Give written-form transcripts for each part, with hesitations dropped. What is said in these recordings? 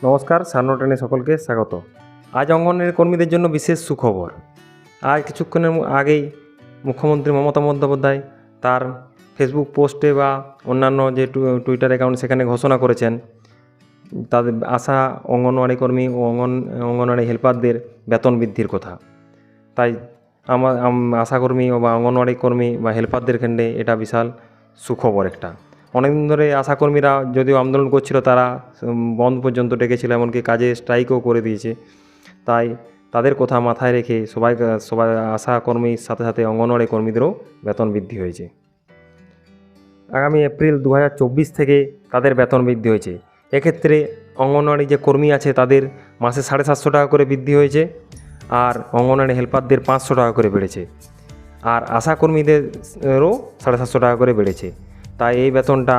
নমস্কার, সার্নটেনে সকলকে স্বাগত। আজ অঙ্গনওয়াড়ি কর্মীদের জন্য বিশেষ সুখবর। আজ কিছুক্ষণের আগেই মুখ্যমন্ত্রী মমতা বন্দ্যোপাধ্যায় তার ফেসবুক পোস্টে বা অন্যান্য যে টুইটার অ্যাকাউন্ট সেখানে ঘোষণা করেছেন তাদের আশা অঙ্গনওয়াড়ি কর্মী ও অঙ্গনওয়াড়ি হেল্পারদের বেতন বৃদ্ধির কথা। তাই আমার আশাকর্মী বা অঙ্গনওয়াড়ি কর্মী বা হেল্পারদের ক্ষেত্রে এটা বিশাল সুখবর একটা। অনেকদিন ধরে আশাকর্মীরা যদিও আন্দোলন করছিল, তারা বন্ধ পর্যন্ত ডেকেছিল, এমনকি কাজে স্ট্রাইকও করে দিয়েছে। তাই তাদের কথা মাথায় রেখে সবাই আশাকর্মীর সাথে সাথে অঙ্গনওয়াড়ি কর্মীদেরও বেতন বৃদ্ধি হয়েছে। আগামী এপ্রিল 2024 থেকে তাদের বেতন বৃদ্ধি হয়েছে। এক্ষেত্রে অঙ্গনওয়াড়ি যে কর্মী আছে তাদের মাসে 750 টাকা করে বৃদ্ধি হয়েছে, আর অঙ্গনওয়াড়ি হেল্পারদের 500 টাকা করে বেড়েছে, আর আশাকর্মীদেরও 750 টাকা করে বেড়েছে। তাই এই বেতনটা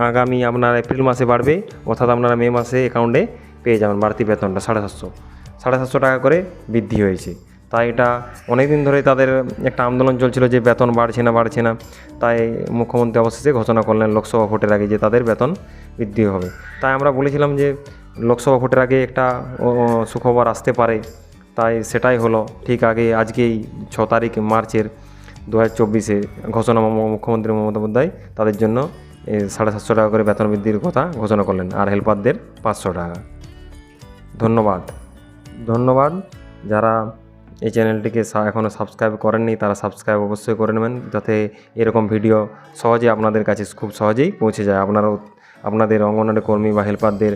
আগামী আপনার এপ্রিল মাসে বাড়বে, অর্থাৎ আপনারা মে মাসে অ্যাকাউন্টে পেয়ে যাবেন বাড়তি বেতনটা 750 টাকা করে বৃদ্ধি হয়েছে। তাই এটা অনেক দিন ধরে তাদের একটা আন্দোলন চলছিল যে বেতন বাড়ছে না। তাই মুখ্যমন্ত্রী অবশেষে ঘোষণা করলেন লোকসভা ভোটের আগে যে তাদের বেতন বৃদ্ধি হবে। তাই আমরা বলেছিলাম যে লোকসভা ভোটের আগে একটা সুখবর আসতে পারে, তাই সেটাই হলো। ঠিক আজকেই 6 তারিখ মার্চের 2024 ঘোষণা মুখ্যমন্ত্রী মমতা বন্দ্যোপাধ্যায় তাদের জন্য 750 টাকা করে বেতন বৃদ্ধির কথা ঘোষণা করলেন, আর হেল্পারদের 500 টাকা। ধন্যবাদ। যারা এই চ্যানেলটিকে এখনও সাবস্ক্রাইব করেননি তারা সাবস্ক্রাইব অবশ্যই করে নেবেন, যাতে এরকম ভিডিও সহজে আপনাদের কাছে খুব সহজেই পৌঁছে যায়। আপনাদের অঙ্গনওয়াড়ি কর্মী বা হেল্পারদের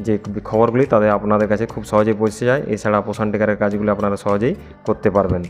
যে খবরগুলি তাদের আপনাদের কাছে খুব সহজেই পৌঁছে যায়। এছাড়া পোষণ টিকারের কাজগুলি আপনারা সহজেই করতে পারবেন।